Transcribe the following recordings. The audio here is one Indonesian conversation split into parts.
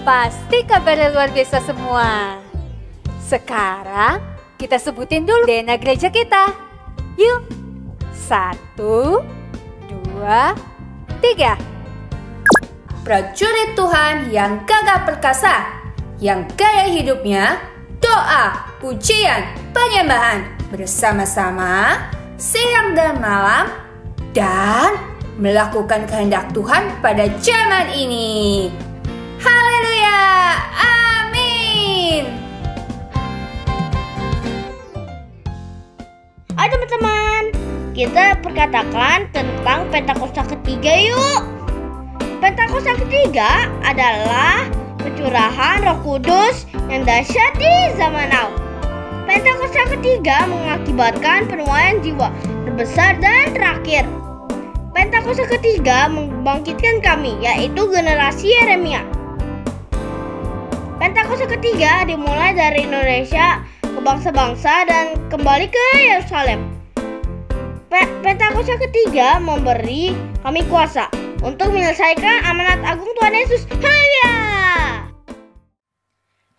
Pasti kabarnya luar biasa semua. Sekarang kita sebutin dulu DNA gereja kita. Yuk, 1, 2, 3. Prajurit Tuhan yang gagah perkasa, yang gaya hidupnya doa, pujian, penyembahan bersama-sama siang dan malam dan melakukan kehendak Tuhan pada zaman ini. Haleluya, amin. Ayo teman-teman, kita perkatakan tentang Pentakosta ketiga yuk. Pentakosta ketiga adalah pencurahan Roh Kudus yang dahsyat di zaman now. Pentakosta ketiga mengakibatkan penuaian jiwa terbesar dan terakhir. Pentakosta ketiga membangkitkan kami, yaitu generasi Yeremia. Pentakosta ketiga dimulai dari Indonesia ke bangsa-bangsa dan kembali ke Yerusalem. Pentakosta ketiga memberi kami kuasa untuk menyelesaikan amanat agung Tuhan Yesus. Haleluya!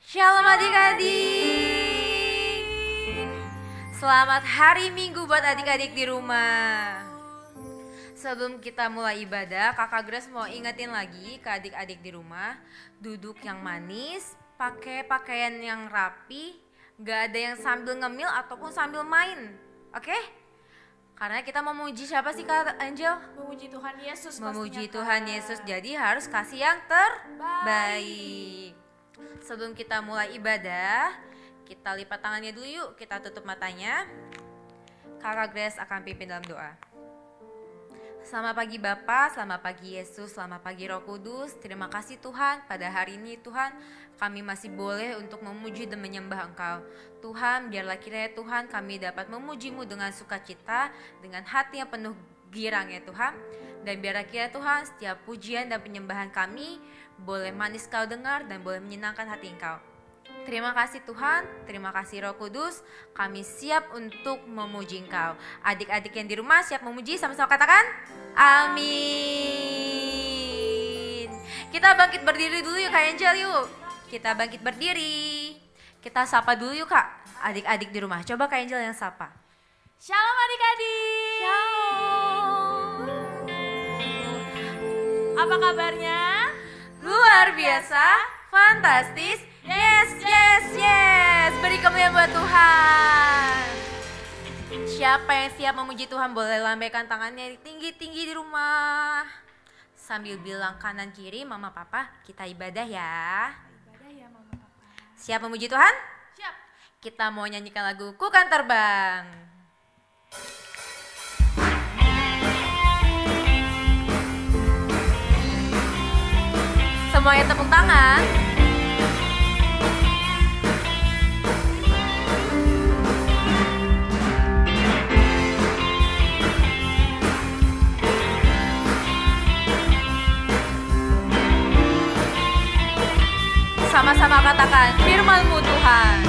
Shalom adik-adik. Selamat hari Minggu buat adik-adik di rumah. Sebelum kita mulai ibadah, Kakak Grace mau ingetin lagi ke adik-adik di rumah, duduk yang manis, pakai pakaian yang rapi, gak ada yang sambil ngemil ataupun sambil main, oke? Karena kita memuji siapa sih Kak Angel? Memuji Tuhan Yesus. Memuji Tuhan Yesus, jadi harus kasih yang terbaik. Sebelum kita mulai ibadah, kita lipat tangannya dulu yuk, kita tutup matanya. Kakak Grace akan pimpin dalam doa. Selamat pagi Bapa, selamat pagi Yesus, selamat pagi Roh Kudus. Terima kasih Tuhan, pada hari ini Tuhan kami masih boleh untuk memuji dan menyembah Engkau. Tuhan, biarlah kiranya Tuhan kami dapat memuji-Mu dengan sukacita, dengan hati yang penuh girang ya Tuhan. Dan biarlah kiranya Tuhan setiap pujian dan penyembahan kami boleh manis Kau dengar dan boleh menyenangkan hati Engkau. Terima kasih Tuhan, terima kasih Roh Kudus, kami siap untuk memuji Engkau. Adik-adik yang di rumah siap memuji, sama-sama katakan amin. Kita bangkit berdiri dulu yuk Kak Angel yuk. Kita bangkit berdiri. Kita sapa dulu yuk Kak, adik-adik di rumah. Coba Kak Angel yang sapa. Shalom adik-adik. Shalom. Apa kabarnya? Luar biasa, fantastis. Yes, yes, yes. Beri kemuliaan buat Tuhan. Siapa yang siap memuji Tuhan boleh lambaikan tangannya tinggi-tinggi di rumah. Sambil bilang kanan kiri, mama papa, kita ibadah ya. Ibadah ya mama papa. Siap memuji Tuhan? Siap. Kita mau nyanyikan lagu Ku Kan Terbang. Semuanya tepuk tangan. Sama-sama katakan firman-Mu Tuhan.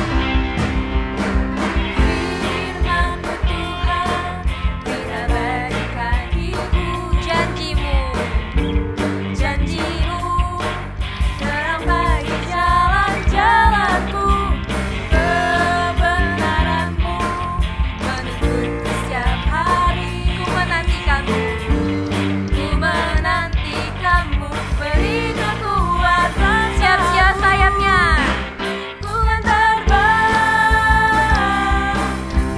Firman-Mu Tuhan, tidak bagikan hidup. Janji-Mu, janji-Mu, terang bagi jalan-jalanku. Kebenaran-Mu menuntut setiap hari. Ku menantikan-Mu, ku menantikan-Mu, beri kekuatan. Siap-siap sayapnya. Ku kan terbang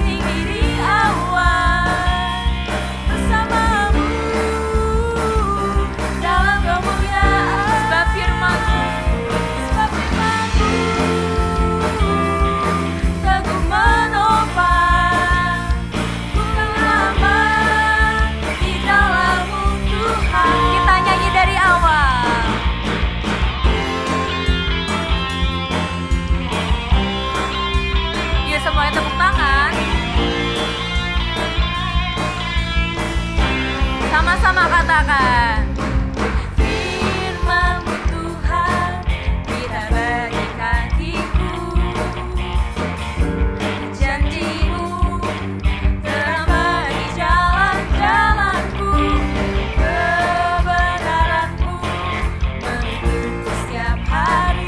tinggi di awan bersamamu dalam kemuliaan. Sebab firman-Mu teguh menopang. Ku kan aman di dalam-Mu Tuhan. Kita nyanyi dari awal. Semuanya tepuk tangan. Sama-sama katakan. Firman-Mu Tuhan, tidak bagi kakiku. Janji-Mu, terang bagi jalan-jalanku. Kebenaran-Mu menuntut setiap hari.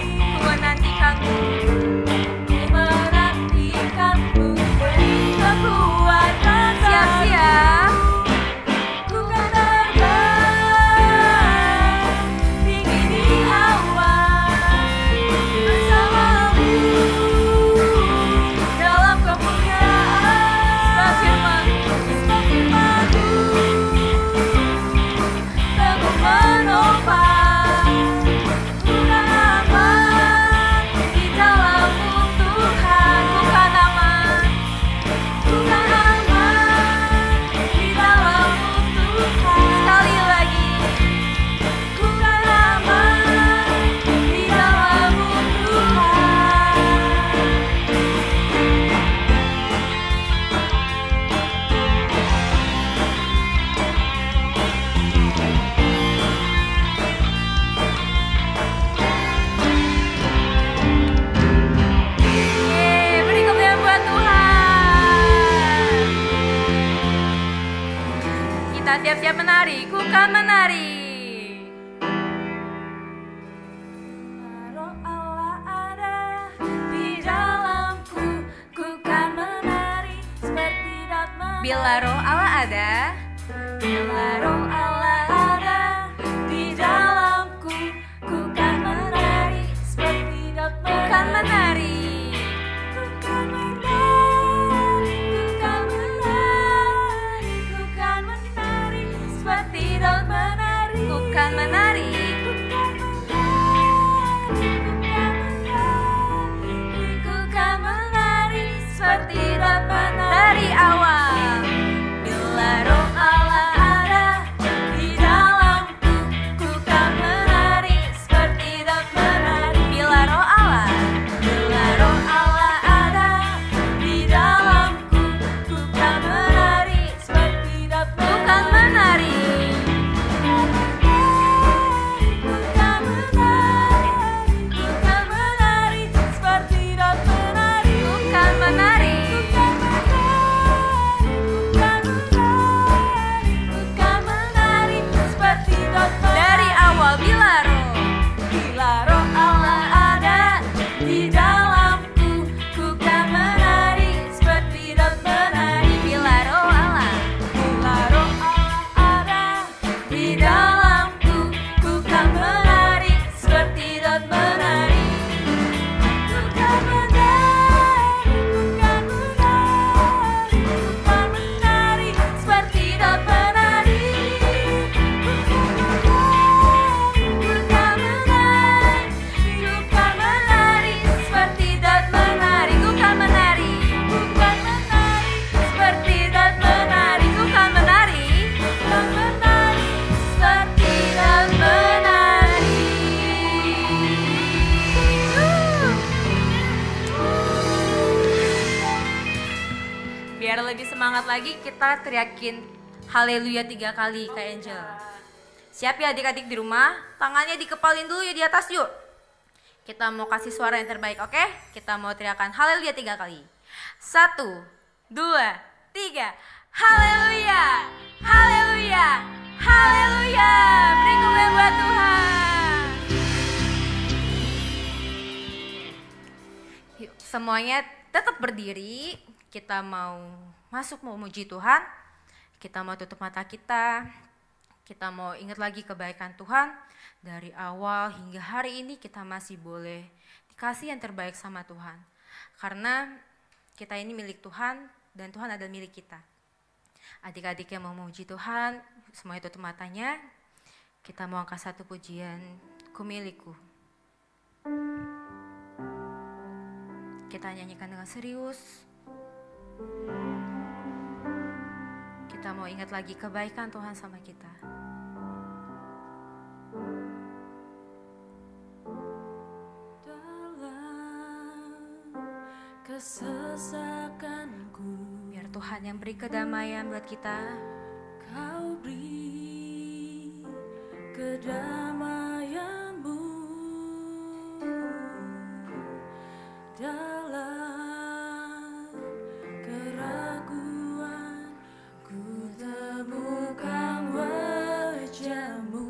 Kita siap-siap menari, ku kan menari. Roh Allah ada di dalamku, ku kan menari seperti dapat menari. Bila roh Allah ada, Bila roh Allah ada di dalamku, ku kan menari seperti dapat ku kan menari. Ku kan menari, ku kan menari, ku kan menari seperti dapat menari. Ku kan menari. Ku kan menari, ku kan menari seperti dapat menari. Dari awal, Bila roh Allah ada di dalamku, ku kan menari seperti dapat menari. bila roh Allah, Bila roh Allah ada di dalamku, ku kan menari seperti dapat ku kan menari. Ku kan menari, ku kan menari seperti dapat menari. Ku kan menari. Dari awal, bila roh, Bila roh Allah ada di dalamku, ku kan menari seperti dapat menari. bila roh Allah, Bila roh Allah ada di dalamku, ku kan menari seperti dapat menari. Ku kan menari, ku kan menari, ku kan menari seperti dapat menari. Ku kan menari, ku kan menari seperti dapat menari. ku kan menari. Ku kan menari seperti dapat menari. Ku kan menari. Kan menari seperti dapat menari. Biar lebih semangat lagi, kita teriakin haleluya 3 kali Kak Angel. Siap ya adik-adik di rumah? Tangannya dikepalin dulu ya di atas yuk. Kita mau kasih suara yang terbaik, oke? Kita mau teriakan haleluya 3 kali. 1, 2, 3. Haleluya, haleluya, haleluya. Beri kemuliaan buat Tuhan. Yuk, semuanya tetap berdiri. Kita mau masuk mau memuji Tuhan. Kita mau tutup mata kita. Kita mau ingat lagi kebaikan Tuhan. Dari awal hingga hari ini kita masih boleh dikasih yang terbaik sama Tuhan. Karena kita ini milik Tuhan dan Tuhan adalah milik kita. Adik-adik yang mau memuji Tuhan, semuanya tutup matanya. Kita mau angkat satu pujian, Ku milikku. Kita nyanyikan dengan serius. Kita mau ingat lagi kebaikan Tuhan sama kita. Kesesakanku, Biar Tuhan yang beri kedamaian buat kita. Kau beri kedamaianmu dalam keraguan. Ku temukan wajah-Mu.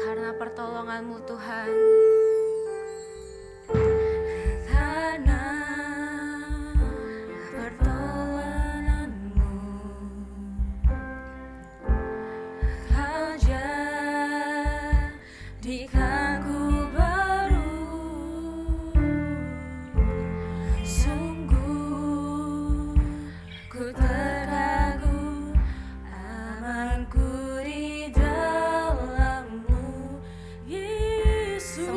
Karena pertolongan-Mu Tuhan. Karena pertolongan-Mu, Kau jadikanku baru. Sungguh ku terkagum, amanku di dalam-Mu, Yesus.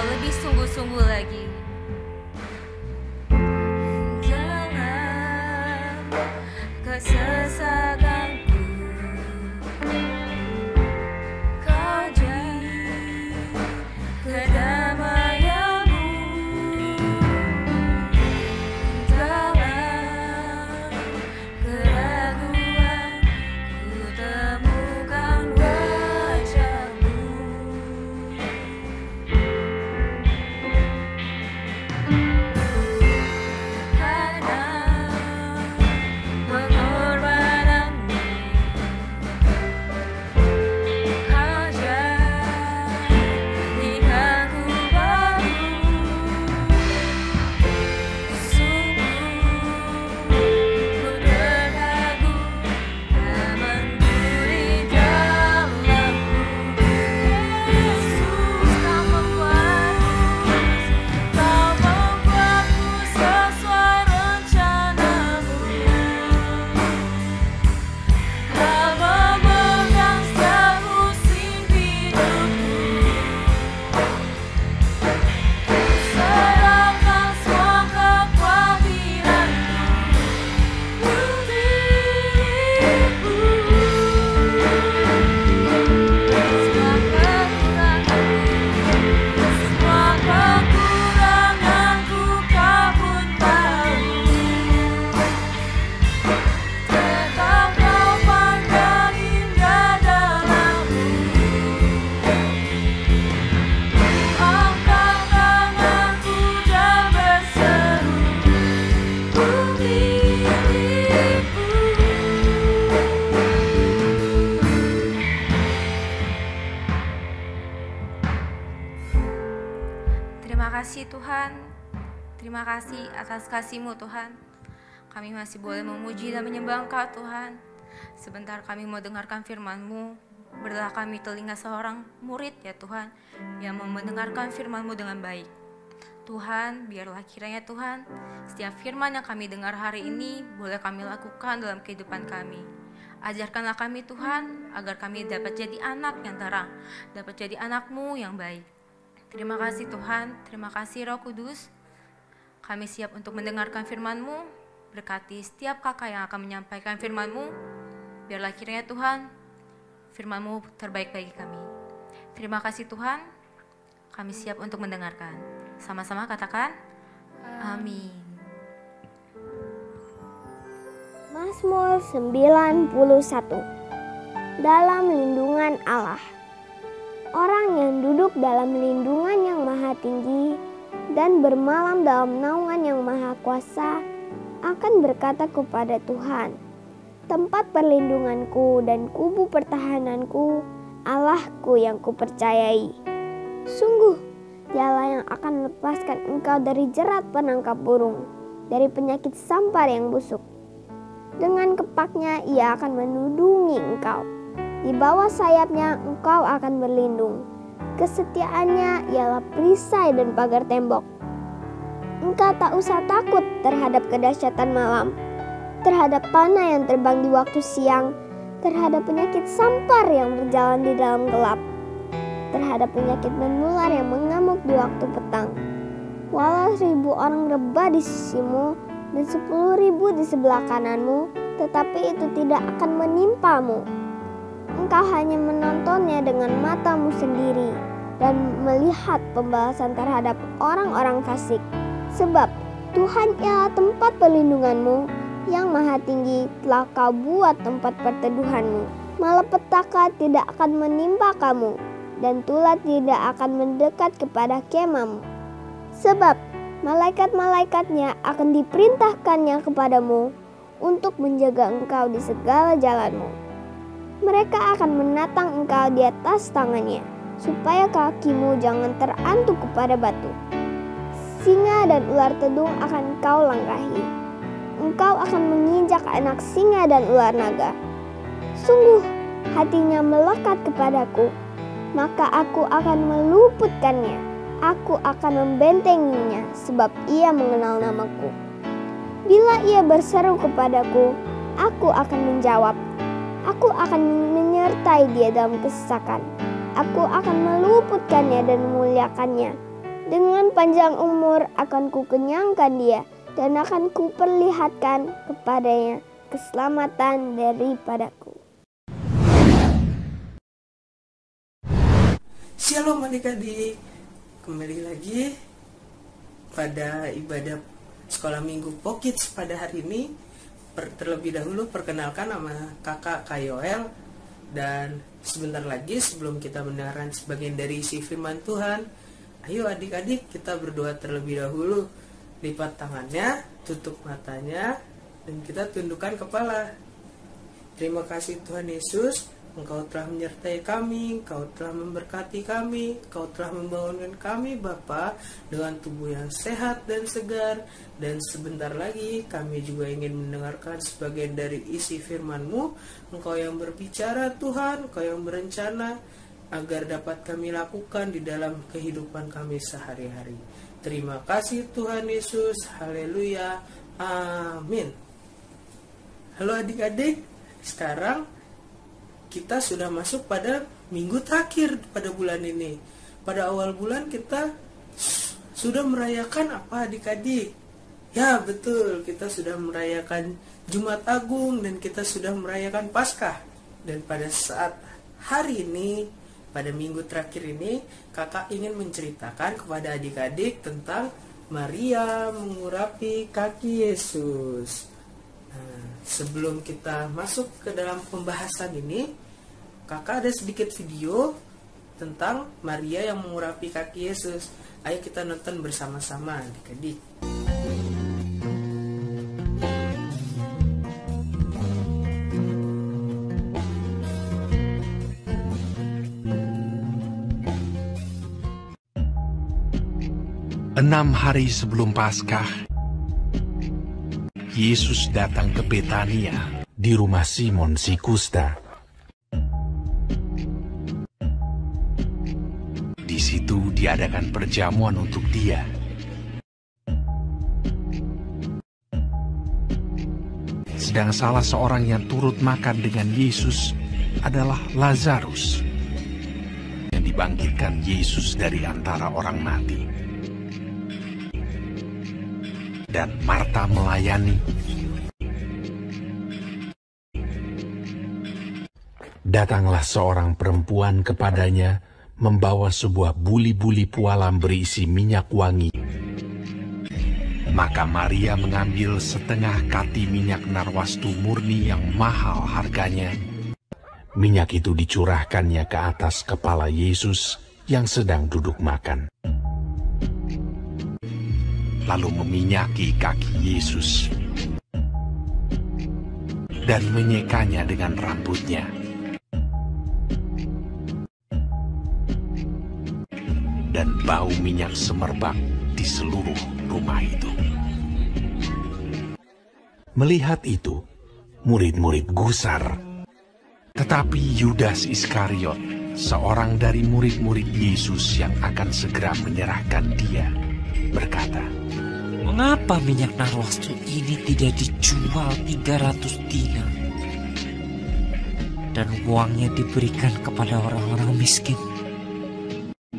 Engkau lebih sungguh-sungguh lagi. Dalam kesesakanku, Kau jadi kedamaianmu. Dalam keraguan, ku temukan wajah-Mu. Karena pengorbanan-Mu, Kau jadikanku baru. Sungguh ku terkagum amanku di dalam-Mu. Yesus, Kau membuatku sesuai rencana-Mu. Kau memegang setiap musim hidupku. Serahkan semua kekhawatiranku milikmu. Semua kekuranganku Kau pun tahu. Tetap Kau pandang indah dalam-Mu. Angkat tanganku dan berseru, ku milikmu. Terima kasih Tuhan. Terima kasih atas kasih-Mu Tuhan. Kami masih boleh memuji dan menyembah Engkau Tuhan. Sebentar kami mau dengarkan firman-Mu. Berilah kami telinga seorang murid ya Tuhan, yang mau mendengarkan firman-Mu dengan baik. Tuhan, biarlah kiranya Tuhan, setiap firman yang kami dengar hari ini boleh kami lakukan dalam kehidupan kami. Ajarkanlah kami Tuhan, agar kami dapat jadi anak yang terang, dapat jadi anak-Mu yang baik. Terima kasih Tuhan, terima kasih Roh Kudus. Kami siap untuk mendengarkan firman-Mu. Berkati setiap kakak yang akan menyampaikan firman-Mu. Biarlah kiranya Tuhan, firman-Mu terbaik bagi kami. Terima kasih Tuhan, kami siap untuk mendengarkan. Sama-sama katakan, amin. Mazmur 91. Dalam lindungan Allah. Orang yang duduk dalam lindungan yang maha tinggi dan bermalam dalam naungan yang maha kuasa akan berkata kepada Tuhan, tempat perlindunganku dan kubu pertahananku, Allahku yang kupercayai. Sungguh, Dialah yang akan melepaskan engkau dari jerat penangkap burung, dari penyakit sampar yang busuk. Dengan kepaknya ia akan menudungi engkau. Di bawah sayapnya engkau akan berlindung. Kesetiaannya ialah perisai dan pagar tembok. Engkau tak usah takut terhadap kedahsyatan malam, terhadap panah yang terbang di waktu siang, terhadap penyakit sampar yang berjalan di dalam gelap, terhadap penyakit menular yang mengamuk di waktu petang. Walau 1000 orang rebah di sisimu dan 10.000 di sebelah kananmu, tetapi itu tidak akan menimpamu. Engkau hanya menontonnya dengan matamu sendiri dan melihat pembalasan terhadap orang-orang fasik. Sebab Tuhan ialah tempat perlindunganmu, yang maha tinggi telah kau buat tempat perteduhanmu. Malapetaka tidak akan menimpa kamu, dan tulah tidak akan mendekat kepada kemahmu. Sebab malaikat-malaikatnya akan diperintahkannya kepadamu untuk menjaga engkau di segala jalanmu. Mereka akan menatang engkau di atas tangannya, supaya kakimu jangan terantuk kepada batu. Singa dan ular tedung akan kau langkahi. Engkau akan menginjak anak singa dan ular naga. Sungguh, hatinya melekat kepadaku, maka aku akan meluputkannya. Aku akan membentenginya, sebab ia mengenal namaku. Bila ia berseru kepadaku, aku akan menjawab. Aku akan menyertai dia dalam kesesakan. Aku akan meluputkannya dan memuliakannya. Dengan panjang umur akan kukenyangkan dia, dan akan kuperlihatkan kepadanya keselamatan daripadaku. Shalom adik-adik, kembali lagi pada ibadah sekolah minggu Pokids pada hari ini. Terlebih dahulu perkenalkan nama kakak Kayoel, dan sebentar lagi sebelum kita mendengarkan sebagian dari isi firman Tuhan, ayo adik-adik kita berdoa terlebih dahulu. Lipat tangannya, tutup matanya, dan kita tundukkan kepala. Terima kasih Tuhan Yesus, Engkau telah menyertai kami, Engkau telah memberkati kami, Engkau telah membangunkan kami Bapa dengan tubuh yang sehat dan segar. Dan sebentar lagi kami juga ingin mendengarkan sebagian dari isi firman-Mu. Engkau yang berbicara Tuhan, Engkau yang berencana agar dapat kami lakukan di dalam kehidupan kami sehari-hari. Terima kasih Tuhan Yesus, haleluya, amin. Halo adik-adik, sekarang kita sudah masuk pada minggu terakhir pada bulan ini. Pada awal bulan kita sudah merayakan apa adik-adik? Ya betul, kita sudah merayakan Jumat Agung dan kita sudah merayakan Paskah. Dan pada saat hari ini, pada minggu terakhir ini, kakak ingin menceritakan kepada adik-adik tentang Maria mengurapi kaki Yesus. Sebelum kita masuk ke dalam pembahasan ini, kakak ada sedikit video tentang Maria yang mengurapi kaki Yesus. Ayo kita nonton bersama-sama adik-adik. Enam hari sebelum Paskah, Yesus datang ke Betania di rumah Simon si Kusta. Di situ diadakan perjamuan untuk dia. Sedang salah seorang yang turut makan dengan Yesus adalah Lazarus, yang dibangkitkan Yesus dari antara orang mati. Dan Marta melayani. Datanglah seorang perempuan kepadanya, membawa sebuah buli-buli pualam berisi minyak wangi. Maka Maria mengambil setengah kati minyak narwastu murni yang mahal harganya. Minyak itu dicurahkannya ke atas kepala Yesus yang sedang duduk makan. Lalu meminyaki kaki Yesus dan menyekanya dengan rambutnya. Dan bau minyak semerbak di seluruh rumah itu. Melihat itu, murid-murid gusar. Tetapi Yudas Iskariot, seorang dari murid-murid Yesus yang akan segera menyerahkan dia, berkata, "Mengapa minyak narwastu ini tidak dijual 300 dinar dan uangnya diberikan kepada orang-orang miskin?"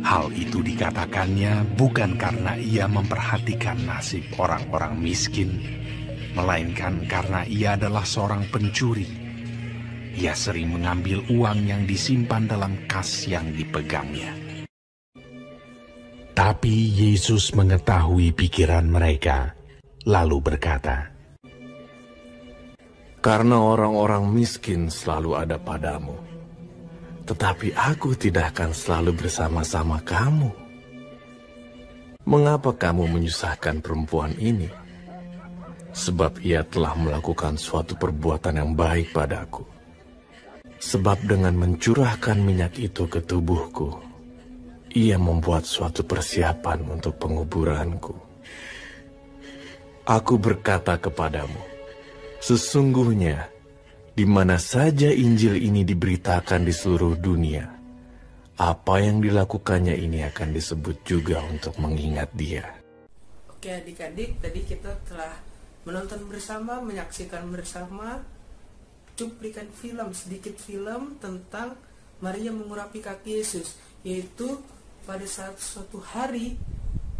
Hal itu dikatakannya bukan karena ia memperhatikan nasib orang-orang miskin, melainkan karena ia adalah seorang pencuri. Ia sering mengambil uang yang disimpan dalam kas yang dipegangnya. Tapi Yesus mengetahui pikiran mereka, lalu berkata, "Karena orang-orang miskin selalu ada padamu, tetapi aku tidak akan selalu bersama-sama kamu. Mengapa kamu menyusahkan perempuan ini? Sebab ia telah melakukan suatu perbuatan yang baik padaku. Sebab dengan mencurahkan minyak itu ke tubuhku, ia membuat suatu persiapan untuk penguburanku. Aku berkata kepadamu, sesungguhnya di mana saja Injil ini diberitakan di seluruh dunia, apa yang dilakukannya ini akan disebut juga untuk mengingat dia." Oke adik-adik, tadi kita telah menonton bersama, menyaksikan bersama cuplikan sedikit film tentang Maria mengurapi kaki Yesus, yaitu pada saat suatu hari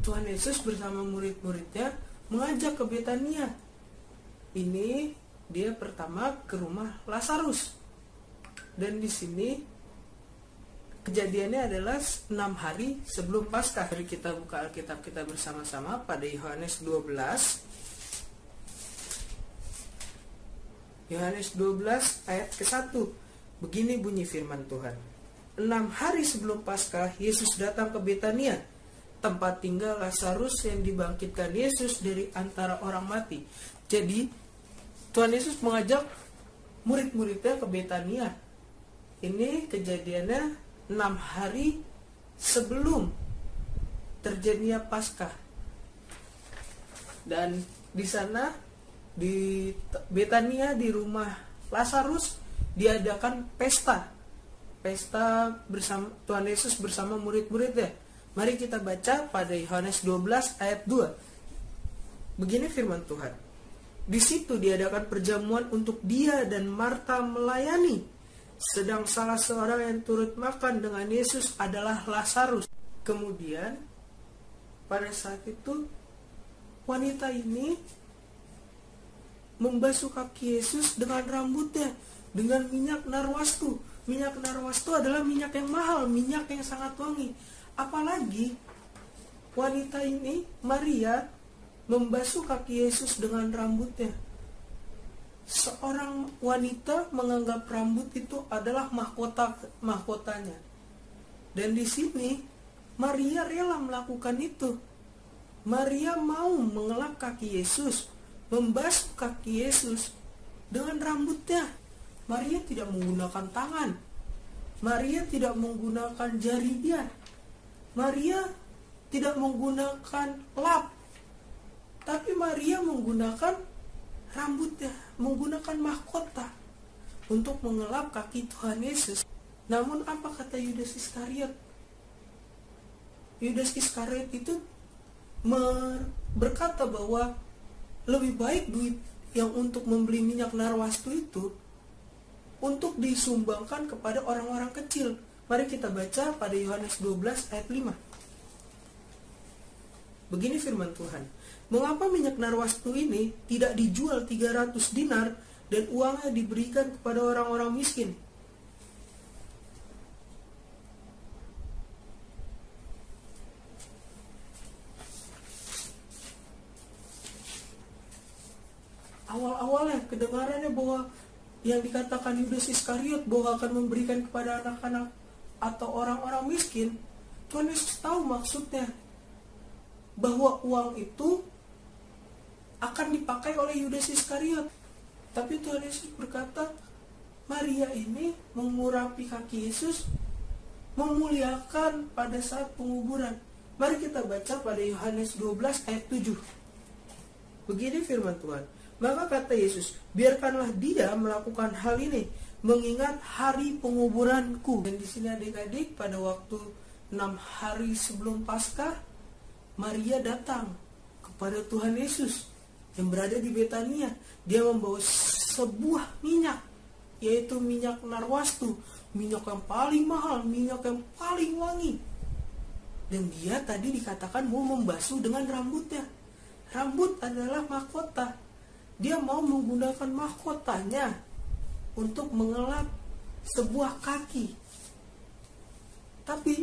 Tuhan Yesus bersama murid-muridnya mengajak ke Betania. Ini dia pertama ke rumah Lazarus. Dan di sini kejadiannya adalah 6 hari sebelum Paskah. Mari kita buka Alkitab kita bersama-sama pada Yohanes 12. Yohanes 12 ayat ke-1. Begini bunyi firman Tuhan. 6 hari sebelum Paskah, Yesus datang ke Betania, tempat tinggal Lazarus yang dibangkitkan Yesus dari antara orang mati. Jadi, Tuhan Yesus mengajak murid-muridnya ke Betania. Ini kejadiannya 6 hari sebelum terjadinya Paskah. Dan di sana, di Betania, di rumah Lazarus, diadakan pesta bersama Tuhan Yesus bersama murid-muridnya. Mari kita baca pada Yohanes 12 ayat 2. Begini firman Tuhan. Di situ diadakan perjamuan untuk dia dan Marta melayani. Sedang salah seorang yang turut makan dengan Yesus adalah Lazarus. Kemudian pada saat itu wanita ini membasuh kaki Yesus dengan rambutnya dengan minyak narwastu. Minyak narwastu adalah minyak yang mahal, minyak yang sangat wangi. Apalagi wanita ini, Maria, membasuh kaki Yesus dengan rambutnya. Seorang wanita menganggap rambut itu adalah mahkotanya. Dan di sini Maria rela melakukan itu. Maria mau mengelap kaki Yesus, membasuh kaki Yesus dengan rambutnya. Maria tidak menggunakan tangan. Maria tidak menggunakan jari dia. Maria tidak menggunakan lap. Tapi Maria menggunakan rambutnya, menggunakan mahkota untuk mengelap kaki Tuhan Yesus. Namun apa kata Yudas Iskariot? Yudas Iskariot itu berkata bahwa lebih baik duit yang untuk membeli minyak narwastu itu untuk disumbangkan kepada orang-orang kecil. Mari kita baca pada Yohanes 12 ayat 5. Begini firman Tuhan. Mengapa minyak narwastu ini tidak dijual 300 dinar dan uangnya diberikan kepada orang-orang miskin? Awal-awalnya kedengarannya bahwa yang dikatakan Yudas Iskariot bahwa akan memberikan kepada anak-anak atau orang-orang miskin, Tuhan Yesus tahu maksudnya bahwa uang itu akan dipakai oleh Yudas Iskariot. Tapi Tuhan Yesus berkata, Maria ini mengurapi kaki Yesus, memuliakan pada saat penguburan. Mari kita baca pada Yohanes 12 ayat 7. Begini firman Tuhan. Maka kata Yesus, biarkanlah dia melakukan hal ini, mengingat hari penguburanku. Dan di sini adik-adik, pada waktu 6 hari sebelum Paskah, Maria datang kepada Tuhan Yesus yang berada di Betania. Dia membawa sebuah minyak, yaitu minyak narwastu, minyak yang paling mahal, minyak yang paling wangi. Dan dia tadi dikatakan mau membasuh dengan rambutnya. Rambut adalah mahkota. Dia mau menggunakan mahkotanya untuk mengelap sebuah kaki. Tapi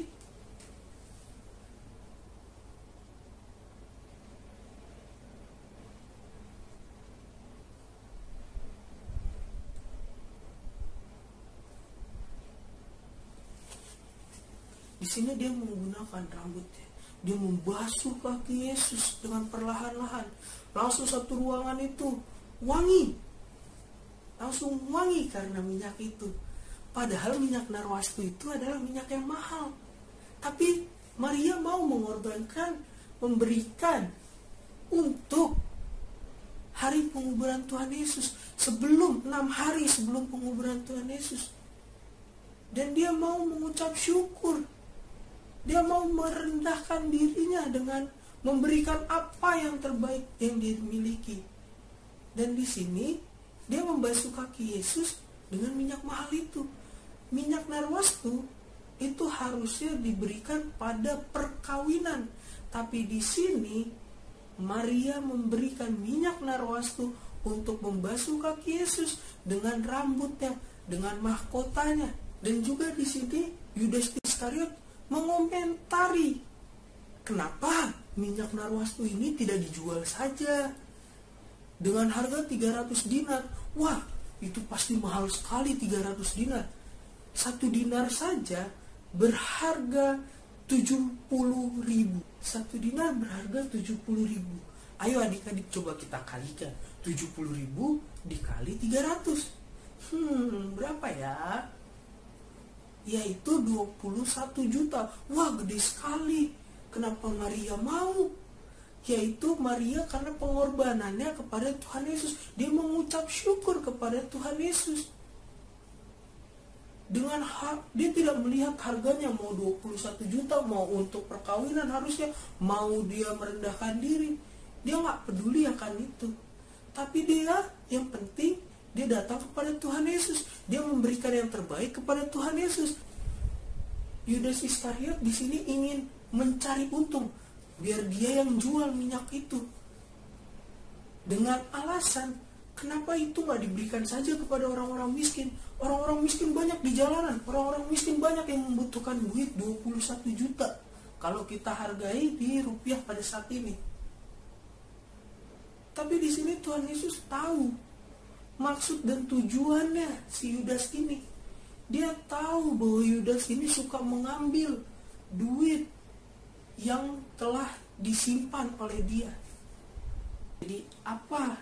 di sini dia menggunakan rambutnya. Dia membasuh kaki Yesus dengan perlahan-lahan. Langsung satu ruangan itu wangi. Langsung wangi karena minyak itu. Padahal minyak narwastu itu adalah minyak yang mahal. Tapi Maria mau mengorbankan, memberikan untuk hari penguburan Tuhan Yesus. 6 hari sebelum penguburan Tuhan Yesus. Dan dia mau mengucap syukur. Dia mau merendahkan dirinya dengan memberikan apa yang terbaik yang dia miliki. Dan di sini dia membasuh kaki Yesus dengan minyak mahal itu. Minyak narwastu itu harusnya diberikan pada perkawinan. Tapi di sini Maria memberikan minyak narwastu untuk membasuh kaki Yesus dengan rambutnya, dengan mahkotanya. Dan juga di sini Yudas Iskariot mengomentari, kenapa minyak narwastu ini tidak dijual saja dengan harga 300 dinar. Wah, itu pasti mahal sekali 300 dinar. 1 dinar saja berharga 70.000. 1 dinar berharga 70.000. Ayo adik-adik coba kita kalikan. 70.000 dikali 300. Berapa ya? Yaitu 21 juta. Wah, gede sekali. Kenapa Maria mau? Yaitu Maria karena pengorbanannya kepada Tuhan Yesus. Dia mengucap syukur kepada Tuhan Yesus. Dengan dia tidak melihat harganya, mau 21 juta, mau untuk perkawinan harusnya, mau dia merendahkan diri. Dia nggak peduli akan itu. Tapi dia, yang penting dia datang kepada Tuhan Yesus. Dia memberikan yang terbaik kepada Tuhan Yesus. Yudas Iskariot di sini ingin mencari untung, biar dia yang jual minyak itu. Dengan alasan, kenapa itu nggak diberikan saja kepada orang-orang miskin? Orang-orang miskin banyak di jalanan. Orang-orang miskin banyak yang membutuhkan duit 21 juta. Kalau kita hargai di rupiah pada saat ini. Tapi di sini Tuhan Yesus tahu maksud dan tujuannya si Yudas ini. Dia tahu bahwa Yudas ini suka mengambil duit yang telah disimpan oleh dia. Jadi apa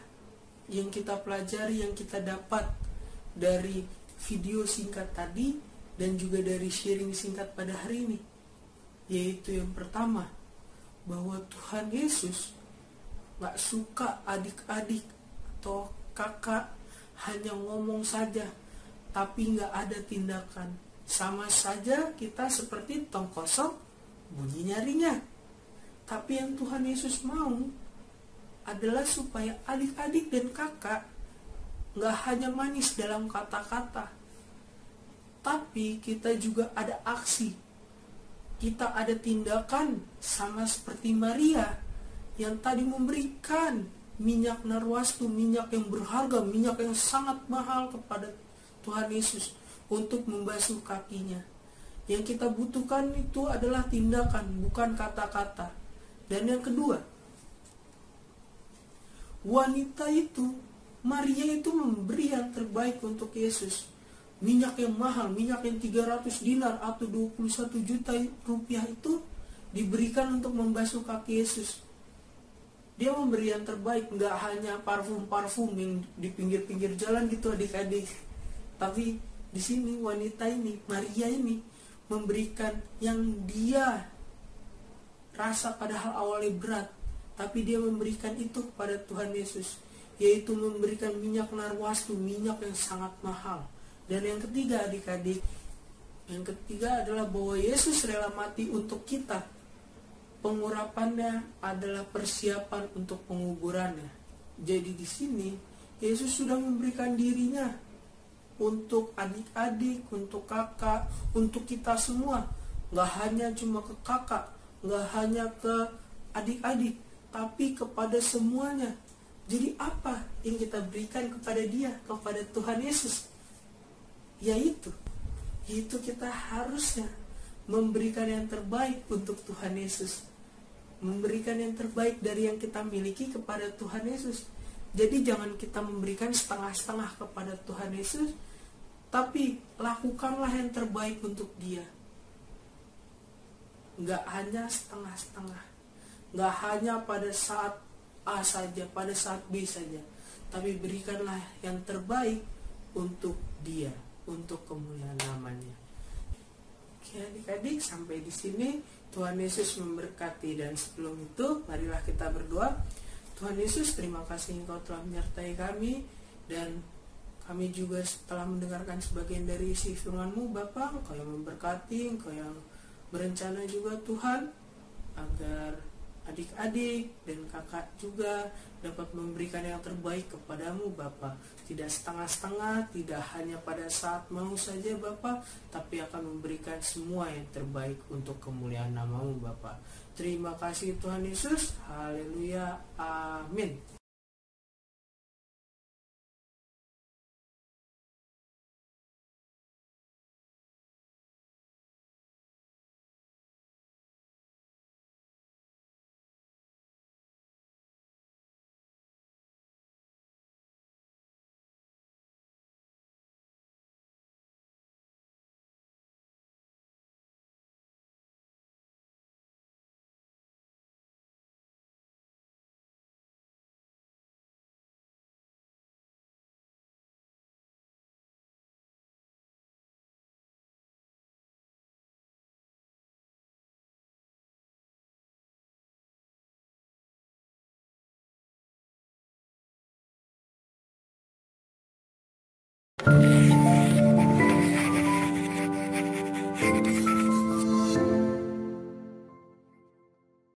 yang kita pelajari, yang kita dapat dari video singkat tadi dan juga dari sharing singkat pada hari ini? Yaitu yang pertama, bahwa Tuhan Yesus gak suka adik-adik atau kakak hanya ngomong saja tapi gak ada tindakan. Sama saja kita seperti tong kosong bunyi nyarinya. Tapi yang Tuhan Yesus mau adalah supaya adik-adik dan kakak gak hanya manis dalam kata-kata, tapi kita juga ada aksi. Kita ada tindakan, sama seperti Maria yang tadi memberikan minyak narwastu, minyak yang berharga, minyak yang sangat mahal kepada Tuhan Yesus untuk membasuh kakinya. Yang kita butuhkan itu adalah tindakan, bukan kata-kata. Dan yang kedua, wanita itu, Maria itu memberi yang terbaik untuk Yesus. Minyak yang mahal, minyak yang 300 dinar atau 21 juta rupiah itu diberikan untuk membasuh kaki Yesus. Dia memberi yang terbaik, nggak hanya parfum-parfum yang di pinggir-pinggir jalan gitu adik-adik. Tapi di sini wanita ini, Maria ini, memberikan yang dia rasa padahal awalnya berat, tapi dia memberikan itu kepada Tuhan Yesus, yaitu memberikan minyak narwastu, minyak yang sangat mahal. Dan yang ketiga adik-adik, yang ketiga adalah bahwa Yesus rela mati untuk kita. Pengurapannya adalah persiapan untuk penguburannya. Jadi di sini Yesus sudah memberikan dirinya untuk adik-adik, untuk kakak, untuk kita semua. Gak hanya cuma ke kakak, gak hanya ke adik-adik, tapi kepada semuanya. Jadi apa yang kita berikan kepada dia, kepada Tuhan Yesus? Yaitu kita harusnya memberikan yang terbaik untuk Tuhan Yesus. Memberikan yang terbaik dari yang kita miliki kepada Tuhan Yesus. Jadi jangan kita memberikan setengah-setengah kepada Tuhan Yesus, tapi lakukanlah yang terbaik untuk dia. Gak hanya setengah-setengah, gak hanya pada saat A saja, pada saat B saja, tapi berikanlah yang terbaik untuk dia, untuk kemuliaan namanya. Oke adik-adik, sampai di sini. Tuhan Yesus memberkati. Dan sebelum itu, marilah kita berdoa. Tuhan Yesus, terima kasih Engkau telah menyertai kami, dan kami juga setelah mendengarkan sebagian dari isi firman-Mu, Bapa, Engkau yang memberkati, Engkau yang berencana juga Tuhan, agar adik-adik dan kakak juga dapat memberikan yang terbaik kepadamu Bapa. Tidak setengah-setengah, tidak hanya pada saat mau saja Bapa, tapi akan memberikan semua yang terbaik untuk kemuliaan namamu Bapa. Terima kasih Tuhan Yesus. Haleluya. Amin.